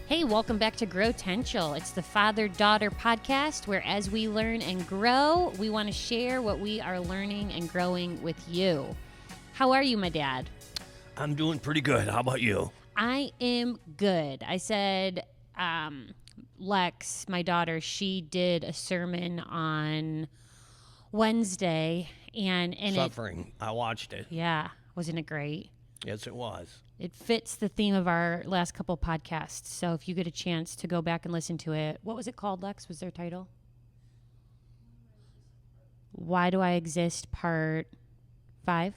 Hey, welcome back to Gro-Tential. It's the father-daughter podcast where as we learn and grow, we want to share what we are learning and growing with you. How are you, my dad? I'm doing pretty good. How about you? I am good. I said, Lex, my daughter, she did a sermon on Wednesday, and Suffering. I watched it. Yeah, wasn't it great? Yes, it was. It fits the theme of our last couple podcasts. So if you get a chance to go back and listen to it, what was it called, Lex? Was their title? Why Do I Exist? Part 5.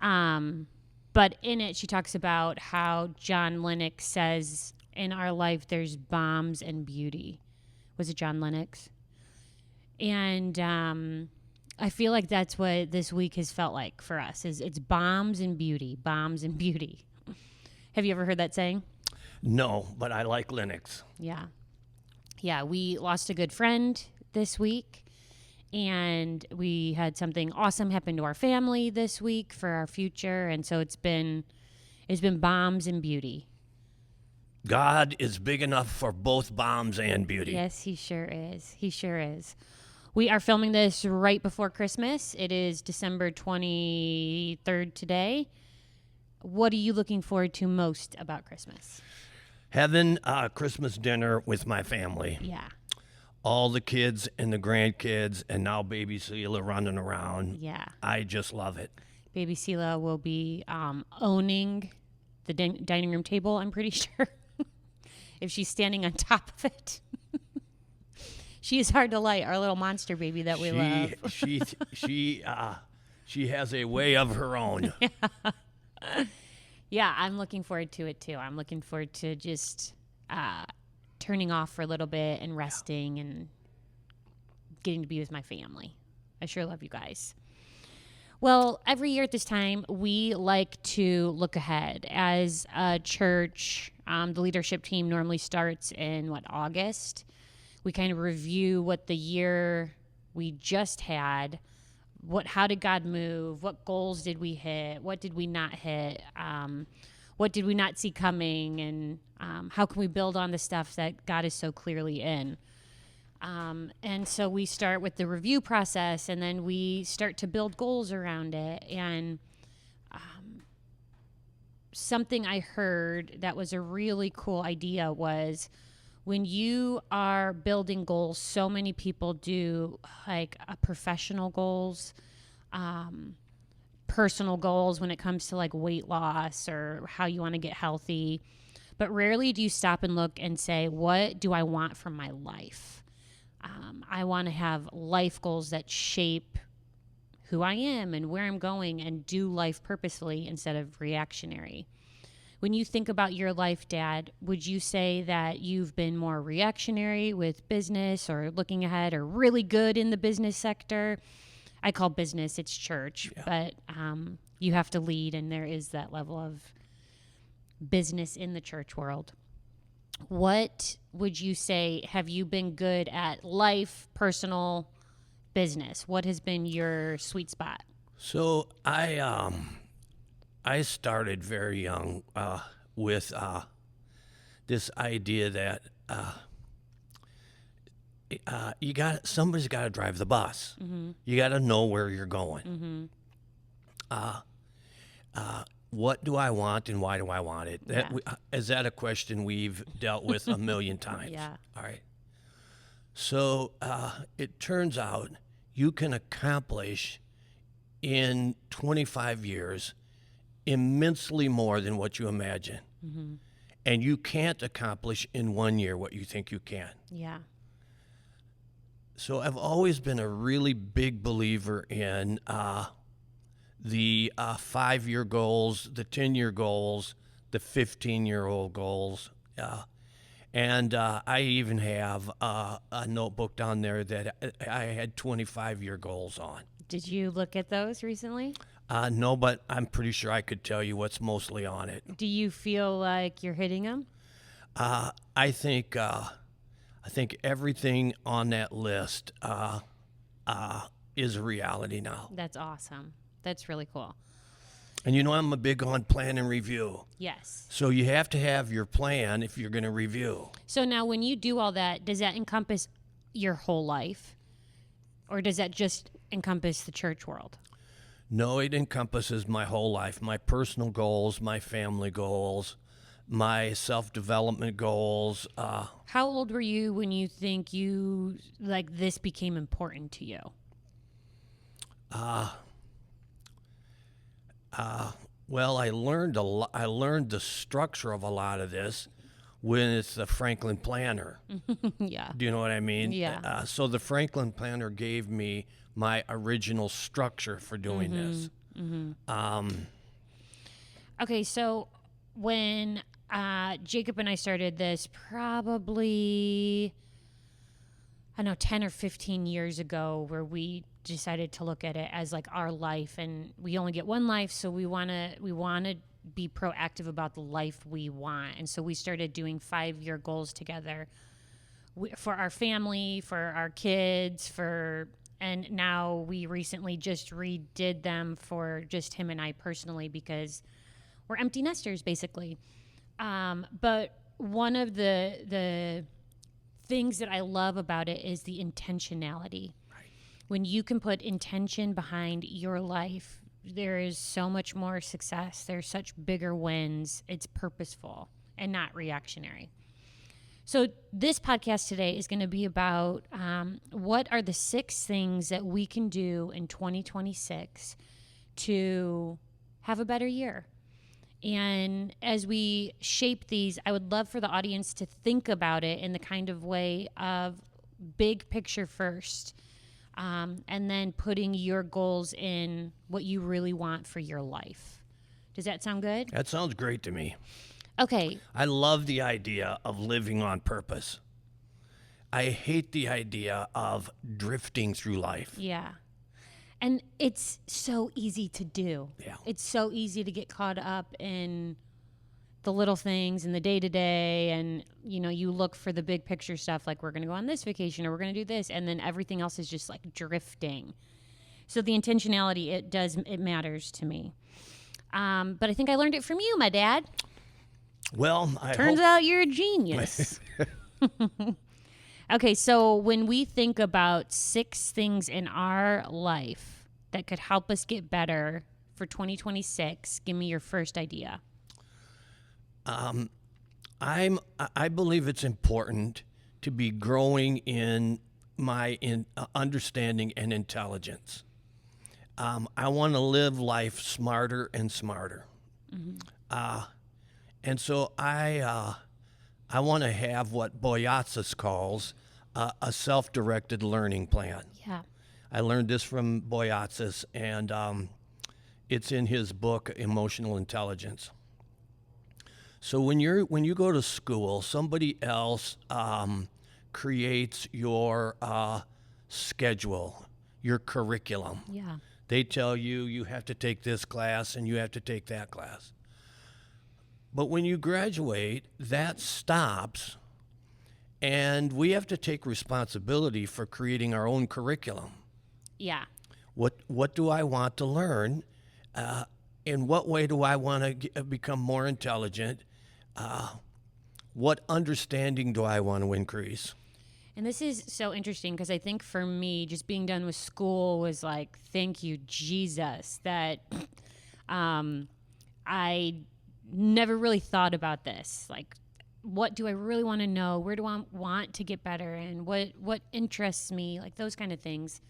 But in it, she talks about how John Lennox says, in our life, there's bombs and beauty. Was it John Lennox? And I feel like that's what this week has felt like for us. Is it's bombs and beauty, bombs and beauty. Have you ever heard that saying? No, but I like Linux. Yeah, we lost a good friend this week, and we had something awesome happen to our family this week for our future, and so it's been bombs and beauty. God is big enough for both bombs and beauty. Yes, he sure is. He sure is. We are filming this right before Christmas. It is December 23rd today. What are you looking forward to most about Christmas? Having a Christmas dinner with my family. Yeah. All the kids and the grandkids, and now baby Sheila running around. Yeah. I just love it. Baby Sheila will be owning the dining room table, I'm pretty sure, if she's standing on top of it. She is hard to light, our little monster baby that we love. She has a way of her own. Yeah, I'm looking forward to it too. I'm looking forward to just turning off for a little bit and resting and getting to be with my family. I sure love you guys. Well, every year at this time, we like to look ahead. As a church, the leadership team normally starts in, August? We kind of review what the year we just had, how did God move, what goals did we hit, what did we not hit, what did we not see coming, and how can we build on the stuff that God is so clearly in. And so we start with the review process, and then we start to build goals around it. And something I heard that was a really cool idea was, when you are building goals, so many people do like professional goals, personal goals when it comes to like weight loss or how you want to get healthy. But rarely do you stop and look and say, what do I want from my life? I want to have life goals that shape who I am and where I'm going and do life purposefully instead of reactionary. When you think about your life, Dad, would you say that you've been more reactionary with business or looking ahead, or really good in the business sector? I call business, it's church, but you have to lead, and there is that level of business in the church world. What would you say, have you been good at life, personal, business? What has been your sweet spot? So I started very young with this idea that somebody's got to drive the bus. Mm-hmm. You got to know where you're going. Mm-hmm. What do I want and why do I want it? Is that a question we've dealt with a million times? Yeah. All right. So it turns out you can accomplish in 25 years immensely more than what you imagine. Mm-hmm. And you can't accomplish in 1 year what you think you can. Yeah. So I've always been a really big believer in the 5-year goals, the 10-year goals, the 15-year-old goals. And I even have a notebook down there that I had 25-year goals on. Did you look at those recently? No, but I'm pretty sure I could tell you what's mostly on it. Do you feel like you're hitting them? I think everything on that list is a reality now. That's awesome. That's really cool. And you know I'm a big on plan and review. Yes. So you have to have your plan if you're going to review. So now when you do all that, does that encompass your whole life? Or does that just encompass the church world? No, it encompasses my whole life, my personal goals, my family goals, my self-development goals. How old were you when you think this became important to you? Well, I learned I learned the structure of a lot of this with the Franklin Planner. Yeah. Do you know what I mean? Yeah. So the Franklin Planner gave me my original structure for doing this. Okay, so when Jacob and I started this, probably, I don't know, 10 or 15 years ago, where we decided to look at it as like our life, and we only get one life, so we want to be proactive about the life we want. And so we started doing 5-year goals together for our family, for our kids, and now we recently just redid them for just him and I personally, because we're empty nesters basically. But one of the things that I love about it is the intentionality. Right. When you can put intention behind your life, there is so much more success. There's such bigger wins. It's purposeful and not reactionary. So this podcast today is going to be about what are the 6 things that we can do in 2026 to have a better year. And as we shape these, I would love for the audience to think about it in the kind of way of big picture first, and then putting your goals in what you really want for your life. Does that sound good? That sounds great to me. Okay. I love the idea of living on purpose. I hate the idea of drifting through life. Yeah. And it's so easy to do. Yeah. It's so easy to get caught up in the little things and the day-to-day, and you look for the big picture stuff, like we're going to go on this vacation or we're going to do this, and then everything else is just like drifting. So the intentionality, it matters to me. But I think I learned it from you, my dad. Well, Turns out you're a genius. Okay, so when we think about 6 things in our life that could help us get better for 2026, give me your first idea. I believe it's important to be growing in my understanding and intelligence. I want to live life smarter and smarter. And so I want to have what Boyatzis calls a self-directed learning plan. Yeah. I learned this from Boyatzis, and it's in his book, Emotional Intelligence. So when you go to school, somebody else creates your schedule, your curriculum. Yeah. They tell you have to take this class and you have to take that class. But when you graduate, that stops, and we have to take responsibility for creating our own curriculum. Yeah. What do I want to learn? In what way do I want to become more intelligent? What understanding do I want to increase? And this is so interesting, because I think for me, just being done with school was like, thank you, Jesus, that I never really thought about this. Like, what do I really want to know? Where do I want to get better? And what interests me? Like those kind of things.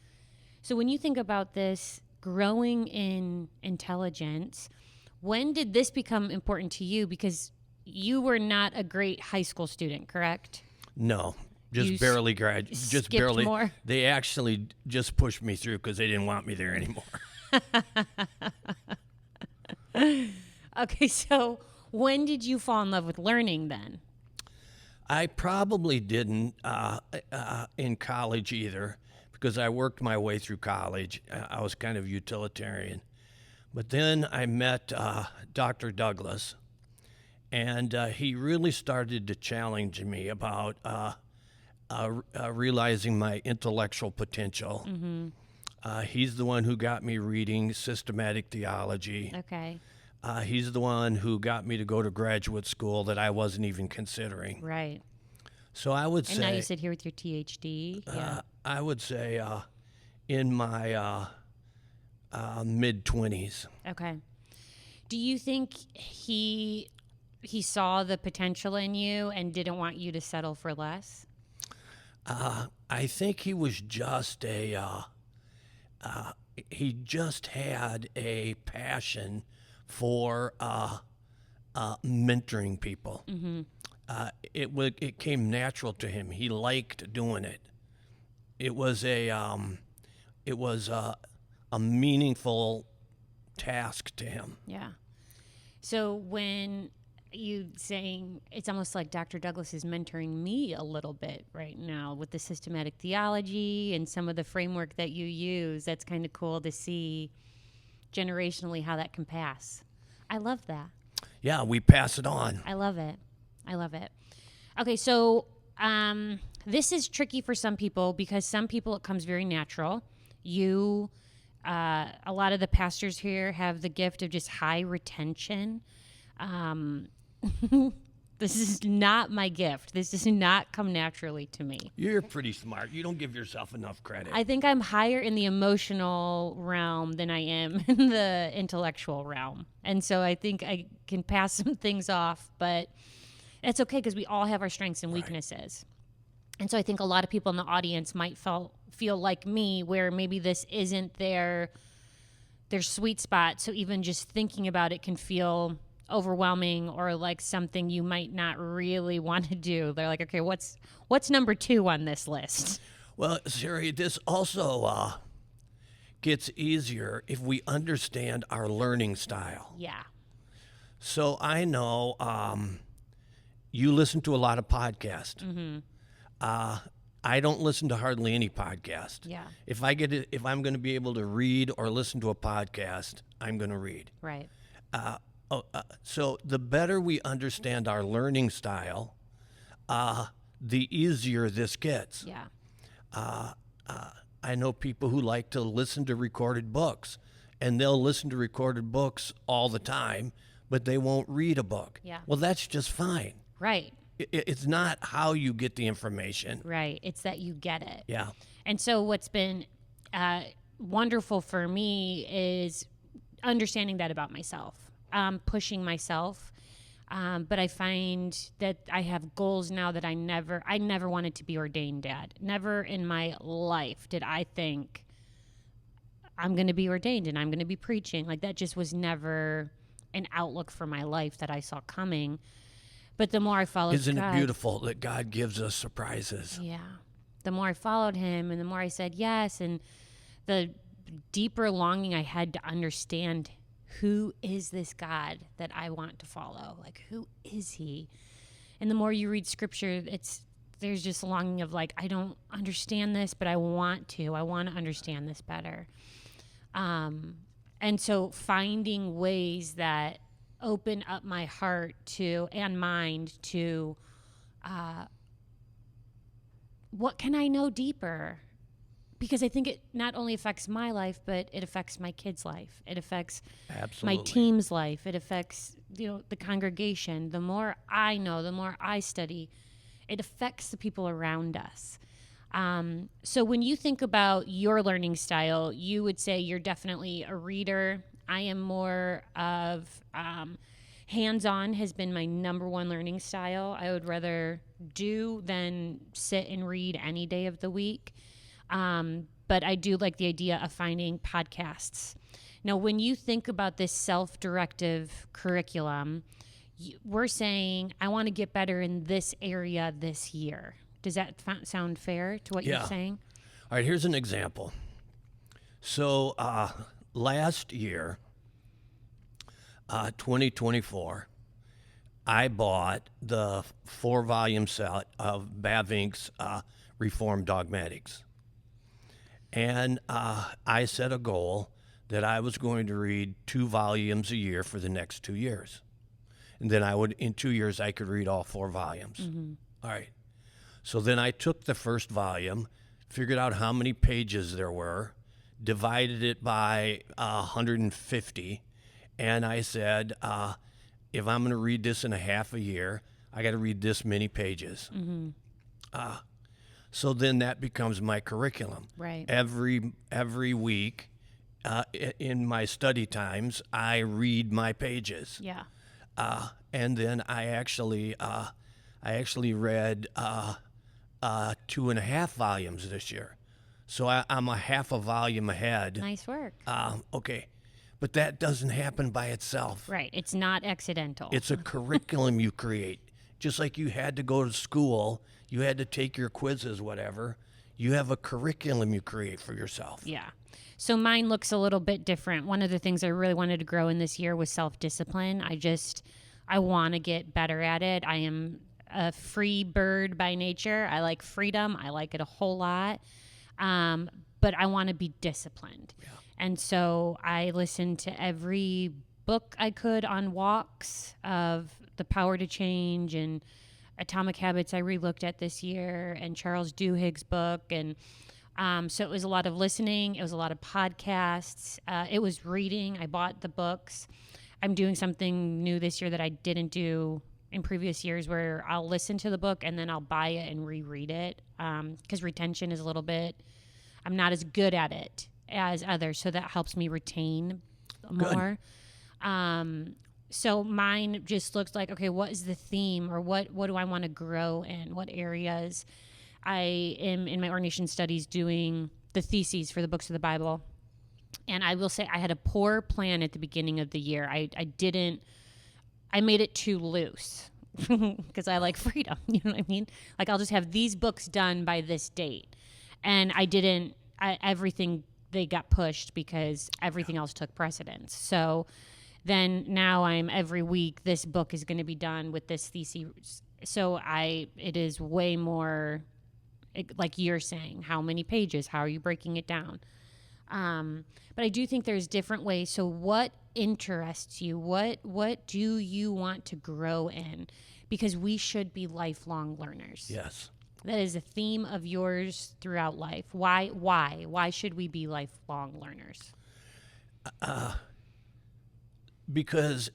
So when you think about this, growing in intelligence, when did this become important to you? Because you were not a great high school student, correct? No, just barely graduated. Just barely. More? They actually just pushed me through because they didn't want me there anymore. Okay, so when did you fall in love with learning then? I probably didn't in college either, because I worked my way through college. I was kind of utilitarian. But then I met Dr. Douglas, and he really started to challenge me about realizing my intellectual potential. He's the one who got me reading systematic theology. Okay. He's the one who got me to go to graduate school that I wasn't even considering. Right. So I would And say, now you sit here with your THD. Yeah. I would say in my mid-20s. Okay. Do you think he saw the potential in you and didn't want you to settle for less? I think he was just he just had a passion for mentoring people. Mm-hmm. It came natural to him. He liked doing it. It was a meaningful task to him. Yeah. So when you saying it's almost like Dr. Douglas is mentoring me a little bit right now with the systematic theology and some of the framework that you use, that's kind of cool to see generationally how that can pass. I love that. Yeah, we pass it on. I love it. Okay, so this is tricky for some people because some people it comes very natural. A lot of the pastors here have the gift of just high retention. This is not my gift. This does not come naturally to me. You're pretty smart. You don't give yourself enough credit. I think I'm higher in the emotional realm than I am in the intellectual realm. And so I think I can pass some things off, but it's okay because we all have our strengths and weaknesses. Right. And so I think a lot of people in the audience might feel like me, where maybe this isn't their sweet spot. So even just thinking about it can feel overwhelming or like something you might not really want to do. They're like, okay, what's number 2 on this list? Well, Siri, this also gets easier if we understand our learning style. Yeah. So I know you listen to a lot of podcasts. Mm-hmm. I don't listen to hardly any podcast. Yeah. If I'm going to be able to read or listen to a podcast, I'm going to read. Right. So the better we understand our learning style, the easier this gets. Yeah. I know people who like to listen to recorded books, and they'll listen to recorded books all the time, but they won't read a book. Yeah. Well, that's just fine. Right. It's not how you get the information. Right. It's that you get it. Yeah. And so what's been wonderful for me is understanding that about myself, pushing myself. But I find that I have goals now that I never wanted to be ordained, Dad. Never in my life did I think I'm going to be ordained and I'm going to be preaching. Like that just was never an outlook for my life that I saw coming. But the more I followed Isn't God, it beautiful that God gives us surprises? Yeah. The more I followed him and the more I said yes, and the deeper longing I had to understand, who is this God that I want to follow? Like, who is he? And the more you read scripture, there's just a longing of like, I don't understand this, but I want to understand this better. And so finding ways that open up my heart to and mind to what can I know deeper? Because I think it not only affects my life, but it affects my kids' life. It affects Absolutely. my team's life. It affects the congregation. The more I know, the more I study, it affects the people around us. So when you think about your learning style, you would say you're definitely a reader. I am more of hands-on has been my number one learning style. I would rather do than sit and read any day of the week. But I do like the idea of finding podcasts. Now, when you think about this self-directive curriculum, we're saying, I want to get better in this area this year. Does that sound fair to what you're saying? All right, here's an example. So last year, 2024, I bought the 4-volume set of Bavinck's Reformed Dogmatics. And I set a goal that I was going to read 2 volumes a year for the next 2 years. And then in 2 years, I could read all 4 volumes. Mm-hmm. All right. So then I took the first volume, figured out how many pages there were, divided it by 150, and I said, if I'm going to read this in a half a year, I got to read this many pages. So then that becomes my curriculum. Right. Every week, in my study times, I read my pages. Yeah. And then I actually read 2.5 volumes this year. So I'm a half a volume ahead. Nice work. Okay. But that doesn't happen by itself. Right. It's not accidental. It's a curriculum you create. Just like you had to go to school, you had to take your quizzes, whatever. You have a curriculum you create for yourself. Yeah. So mine looks a little bit different. One of the things I really wanted to grow in this year was self-discipline. I want to get better at it. I am a free bird by nature. I like freedom. I like it a whole lot. But I want to be disciplined. Yeah. And so I listened to every book I could on walks of The Power to Change and Atomic Habits I relooked at this year, and Charles Duhigg's book. And so it was a lot of listening. It was a lot of podcasts. It was reading. I bought the books. I'm doing something new this year that I didn't do in previous years, where I'll listen to the book and then I'll buy it and reread it, because retention is a little bit, I'm not as good at it as others, so that helps me retain more. So mine just looks like, okay, what is the theme, or what do I want to grow in? What areas? I am in my ordination studies doing the theses for the books of the Bible. And I will say I had a poor plan at the beginning of the year. I made it too loose because I like freedom. You know what I mean? Like, I'll just have these books done by this date. And everything, they got pushed because everything else took precedence. So then now every week, this book is going to be done with this thesis. So it is way more, like you're saying, how many pages, how are you breaking it down? But I do think there's different ways. So what interests you? What do you want to grow in? Because we should be lifelong learners. Yes. That is a theme of yours throughout life. Why should we be lifelong learners? Because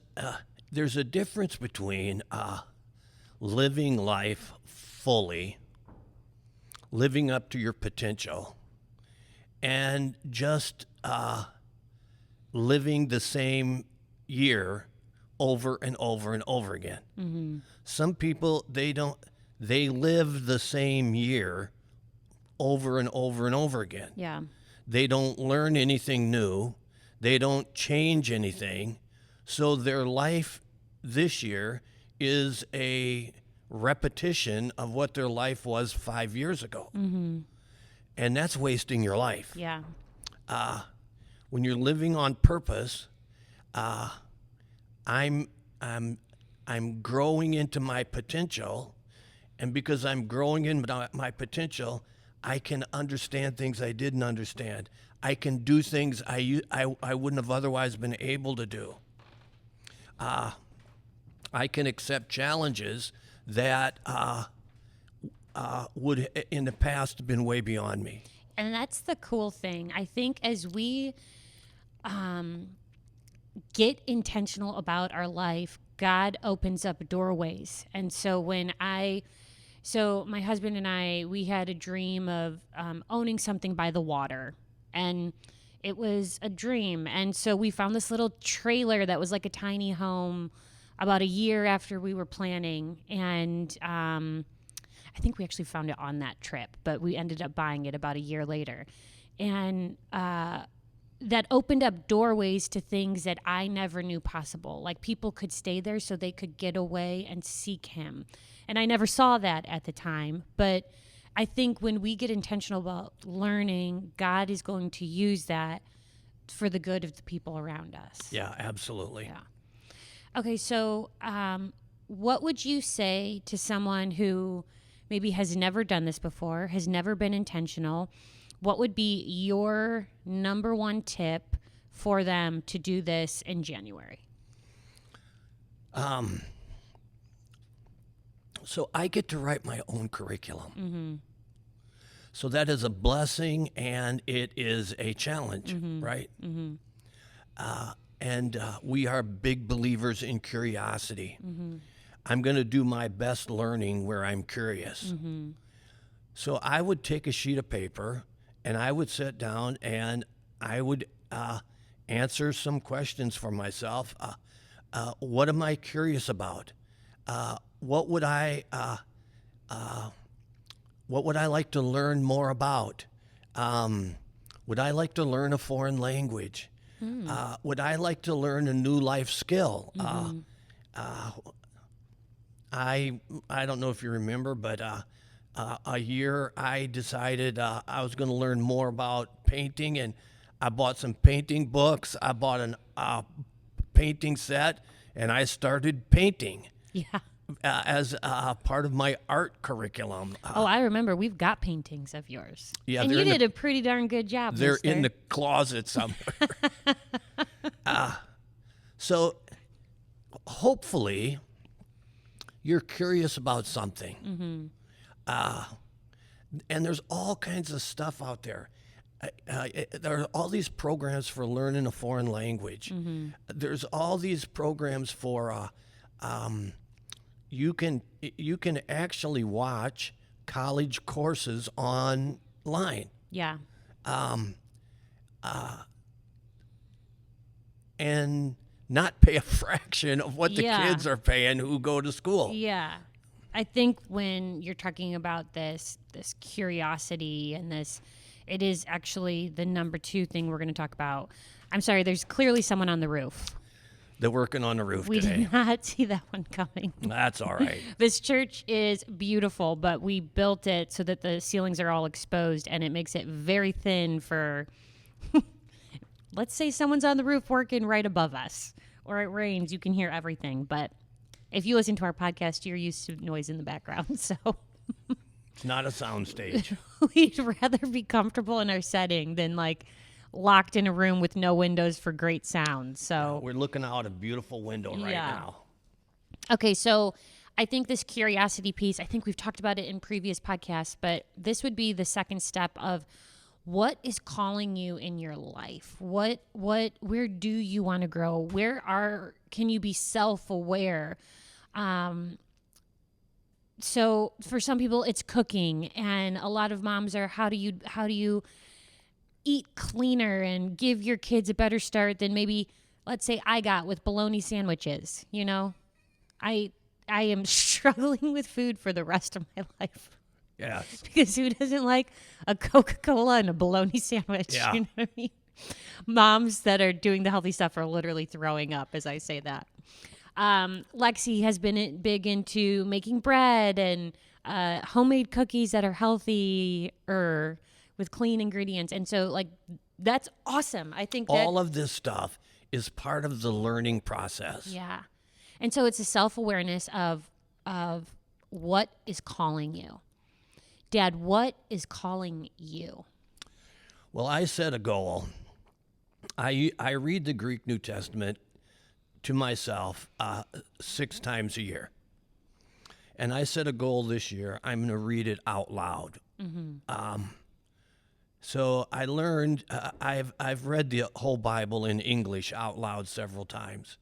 there's a difference between living life fully, living up to your potential, and just living the same year over and over and over again. Mm-hmm. Some people, they live the same year over and over and over again. Yeah. They don't learn anything new. They don't change anything. So their life this year is a repetition of what their life was 5 years ago. Mm-hmm. And that's wasting your life. Yeah. When you're living on purpose, I'm growing into my potential, and because I'm growing in my potential, I can understand things I didn't understand. I can do things I wouldn't have otherwise been able to do. I can accept challenges that would in the past have been way beyond me. And that's the cool thing. I think as we get intentional about our life, God opens up doorways. And so my husband and I, we had a dream of owning something by the water. And it was a dream. And so we found this little trailer that was like a tiny home about a year after we were planning. And I think we actually found it on that trip, but we ended up buying it about a year later. And that opened up doorways to things that I never knew possible. Like, people could stay there so they could get away and seek him. And I never saw that at the time. But I think when we get intentional about learning, God is going to use that for the good of the people around us. Yeah, absolutely. Yeah. Okay, so what would you say to someone who maybe has never done this before, has never been intentional? What would be your number one tip for them to do this in January? So I get to write my own curriculum. Mm-hmm. So that is a blessing and it is a challenge, right? And we are big believers in curiosity. I'm going to do my best learning where I'm curious. So I would take a sheet of paper and I would sit down and I would answer some questions for myself. What am I curious about? What would I like to learn more about? Would I like to learn a foreign language? Would I like to learn a new life skill? I don't know if you remember, but a year I decided I was going to learn more about painting, and I bought some painting books. I bought an painting set, and I started painting. Yeah. As part of my art curriculum. Oh, I remember. We've got paintings of yours. Yeah, and you did a pretty darn good job. They're mister. in the closet somewhere. So hopefully you're curious about something. And there's all kinds of stuff out there. There are all these programs for learning a foreign language. There's all these programs for you can actually watch college courses online. Yeah. And not pay a fraction of what the Yeah. kids are paying who go to school. Yeah. I think when you're talking about this curiosity and it is actually the number 2 thing we're going to talk about. I'm sorry, there's clearly someone on the roof. They're working on the roof We today. did not see that one coming. That's all right. This church is beautiful, but we built it so that the ceilings are all exposed, and it makes it very thin for, let's say someone's on the roof working right above us, or it rains, you can hear everything. But if you listen to our podcast, you're used to noise in the background, so It's not a sound stage. we'd rather be comfortable in our setting than like locked in a room with no windows for great sound. So We're looking out a beautiful window right Yeah. now. okay, so I think this curiosity piece, I think we've talked about it in previous podcasts, but this would be the second step of what is calling you in your life? Where do you want to grow? Can you be self-aware? So for some people it's cooking, and a lot of moms are, how do you eat cleaner and give your kids a better start than maybe, let's say, I got with bologna sandwiches. I am struggling with food for the rest of my life. Yes. Because who doesn't like a Coca-Cola and a bologna sandwich? Yeah. You know what I mean? Moms that are doing the healthy stuff are literally throwing up as I say that. Lexi has been big into making bread and homemade cookies that are healthy with clean ingredients. And so, that's awesome. I think All of this stuff is part of the learning process. yeah. And so it's a self-awareness of what is calling you. Dad, what is calling you? Well, I set a goal. I read the Greek New Testament to myself 6 times a year. And I set a goal this year. I'm going to read it out loud. So I learned, I've read the whole Bible in English out loud several times.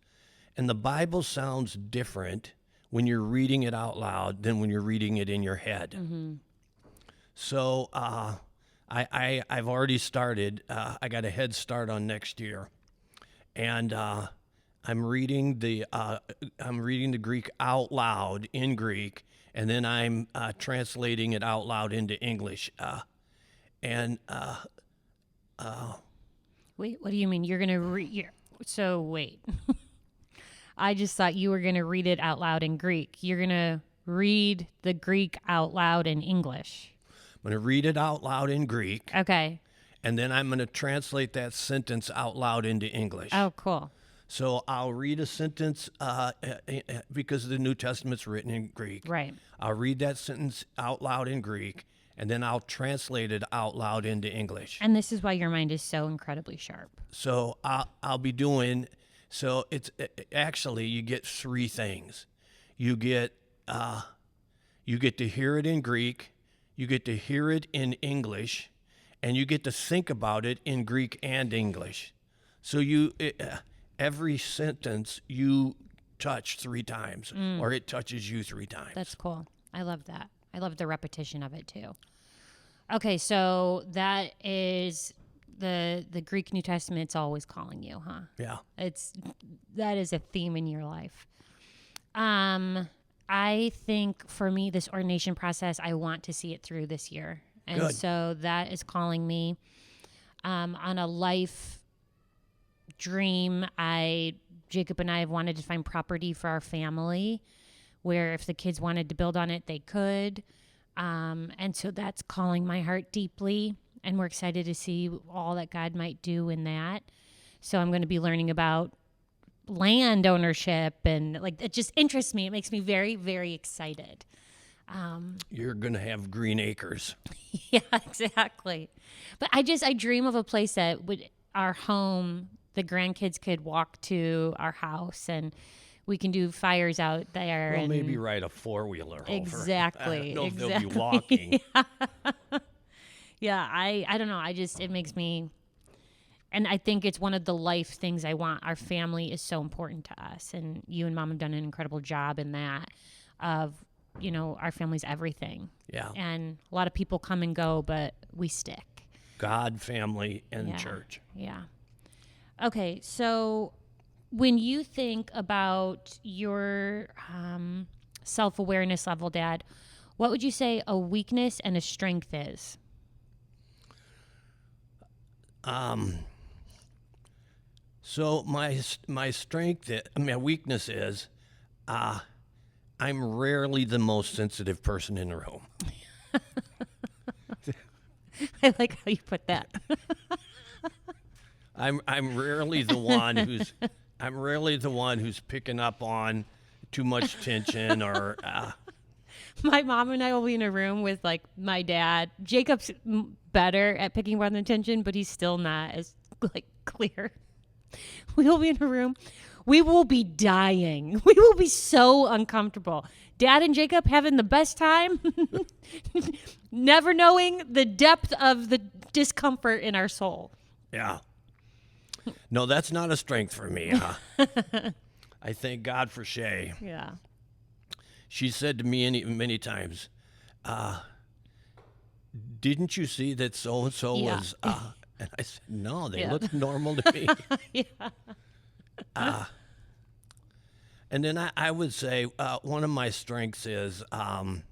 And the Bible sounds different when you're reading it out loud than when you're reading it in your head. So I've already started. I got a head start on next year. And I'm reading the Greek out loud in Greek, and then I'm translating it out loud into English. Wait, what do you mean? You're going to read? So wait. I just thought you were going to read it out loud in Greek. You're going to read the Greek out loud in English. I'm going to read it out loud in Greek, Okay. and then I'm going to translate that sentence out loud into English. Oh, cool. So I'll read a sentence because the New Testament's written in Greek. Right. I'll read that sentence out loud in Greek, and then I'll translate it out loud into English. And this is why your mind is so incredibly sharp. So I'll be doing. So it's actually you get 3 things. You get to hear it in Greek. you get to hear it in English, and you get to think about it in Greek and English. So every sentence you touch 3 times, or it touches you 3 times. That's cool. I love that. I love the repetition of it too. Okay, so that is the Greek New Testament. It's always calling you, huh? Yeah. That is a theme in your life. I think for me, this ordination process, I want to see it through this year. And Good. so that is calling me on a life dream. Jacob and I have wanted to find property for our family where if the kids wanted to build on it, they could. And so that's calling my heart deeply. And we're excited to see all that God might do in that. So I'm going to be learning about land ownership, and like it just interests me. It makes me very, very excited. You're going to have green acres. Yeah, exactly. But I dream of a place that our home, the grandkids could walk to our house and we can do fires out there. Well, and maybe ride a 4-wheeler over. Exactly. I don't know if they'll be Exactly. walking. Yeah, I don't know. It makes me, and I think it's one of the life things I want. Our family is so important to us, and you and Mom have done an incredible job in that of, our family's everything. Yeah. And a lot of people come and go, but we stick. God, family, and Yeah. church. Yeah. Okay, so when you think about your self-awareness level, Dad, what would you say a weakness and a strength is? So my strength, my weakness is, I'm rarely the most sensitive person in the room. I like how you put that. I'm rarely the one who's picking up on too much tension or. My mom and I will be in a room with like my dad. Jacob's better at picking up on the tension, but he's still not as like clear. We will be in a room. We will be dying. We will be so uncomfortable. Dad and Jacob having the best time, never knowing the depth of the discomfort in our soul. Yeah. No, that's not a strength for me. I thank God for Shay. Yeah. She said to me many times, didn't you see that so-and-so Yeah. was... and I said, no, they Yeah. look normal to me. Yeah. And then I would say one of my strengths is I'm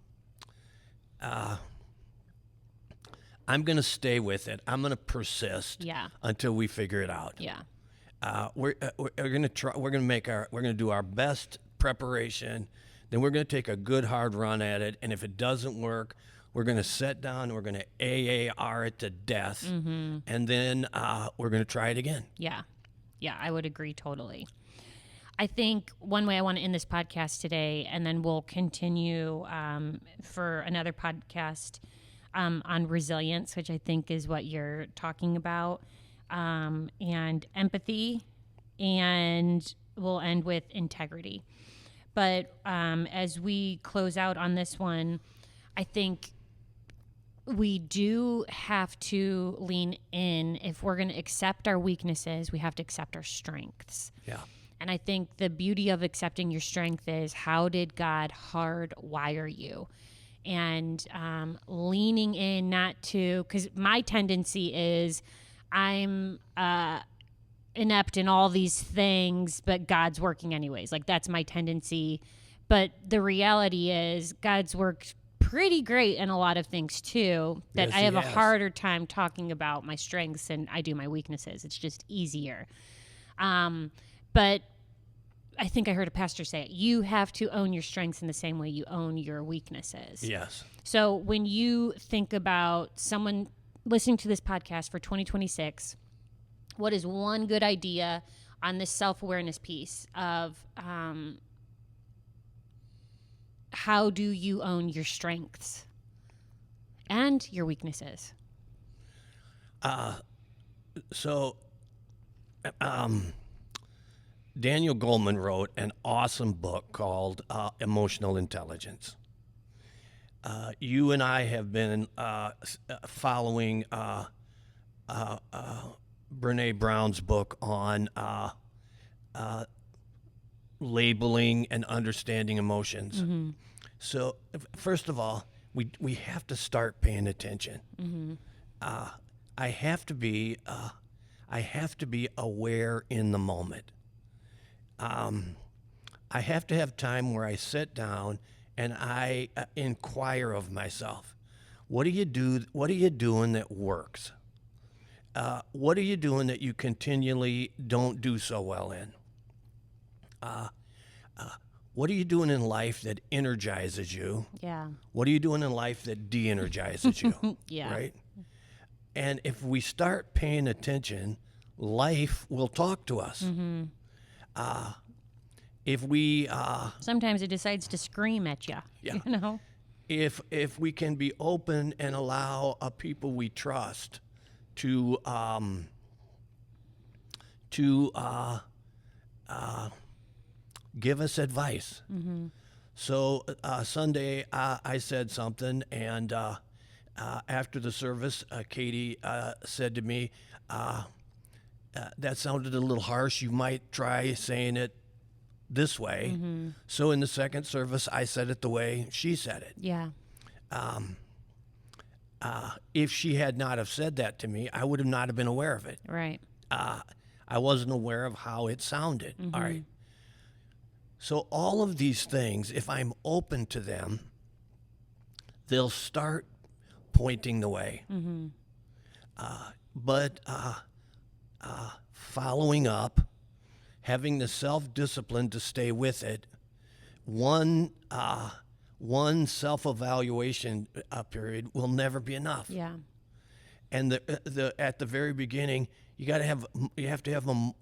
going to stay with it. I'm going to persist Yeah. until we figure it out. Yeah. We're going to try. We're going to do our best preparation. Then we're going to take a good hard run at it. And if it doesn't work, we're going to sit down. We're going to AAR it to death, and then we're going to try it again. Yeah. Yeah, I would agree totally. I think one way I want to end this podcast today, and then we'll continue for another podcast on resilience, which I think is what you're talking about, and empathy, and we'll end with integrity. But as we close out on this one, I think we do have to lean in. If we're going to accept our weaknesses, we have to accept our strengths. Yeah. And I think the beauty of accepting your strength is, how did God hardwire you? And leaning in, not to, because my tendency is I'm inept in all these things, but God's working anyways. Like, that's my tendency. But the reality is God's worked pretty great in a lot of things too, that Yes, I have he a has. harder time talking about my strengths than I do my weaknesses. It's just easier. But I think I heard a pastor say it. You have to own your strengths in the same way you own your weaknesses. Yes. So when you think about someone listening to this podcast for 2026, what is one good idea on this self-awareness piece of how do you own your strengths and your weaknesses? So, Daniel Goleman wrote an awesome book called Emotional Intelligence. you and I have been following Brene Brown's book on labeling and understanding emotions. Mm-hmm. So, first of all, we have to start paying attention. Mm-hmm. I have to be aware in the moment. I have to have time where I sit down and I inquire of myself. What do you do? What are you doing that works? What are you doing that you continually don't do so well in? What are you doing in life that energizes you? Yeah. What are you doing in life that de-energizes you? Yeah. Right? And if we start paying attention, life will talk to us. Mm-hmm. If we Sometimes it decides to scream at you. Yeah. You know? if we can be open and allow people we trust to give us advice. Mm-hmm. So Sunday I said something, and after the service, Katie said to me, "That sounded a little harsh. You might try saying it this way." Mm-hmm. So in the second service, I said it the way she said it. Yeah. If she had not have said that to me, I would have not have been aware of it. Right. I wasn't aware of how it sounded. Mm-hmm. All right. So all of these things, if I'm open to them, they'll start pointing the way. Mm-hmm. But following up, having the self-discipline to stay with it, one self-evaluation period will never be enough. Yeah. And the at the very beginning, you have to have them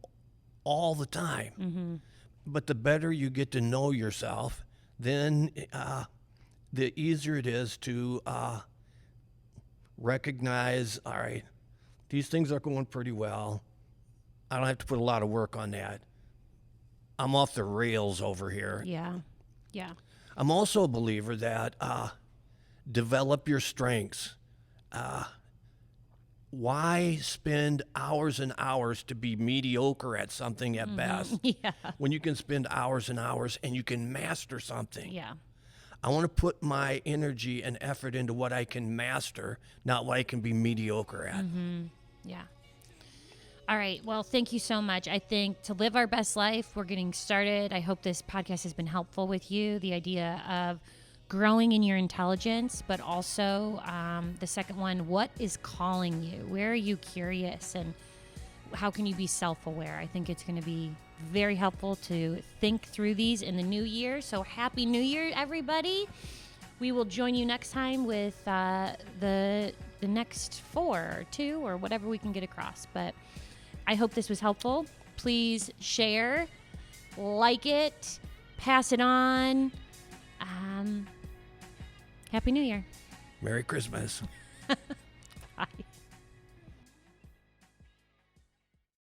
all the time. Mm-hmm. But the better you get to know yourself, then the easier it is to recognize, all right, these things are going pretty well. I don't have to put a lot of work on that. I'm off the rails over here. Yeah. Yeah. I'm also a believer that develop your strengths. Why spend hours and hours to be mediocre at something at best Yeah. when you can spend hours and hours and you can master something? Yeah. I want to put my energy and effort into what I can master, not what I can be mediocre at. Mm-hmm. Yeah. All right. Well, thank you so much. I think to live our best life, we're getting started. I hope this podcast has been helpful with you. The idea of growing in your intelligence, but also the second one, what is calling you? Where are you curious, and how can you be self-aware? I think it's going to be very helpful to think through these in the new year. So happy New Year, everybody. We will join you next time with the next 4 or 2 or whatever we can get across. But I hope this was helpful. Please share, like it, pass it on. Happy New Year. Merry Christmas.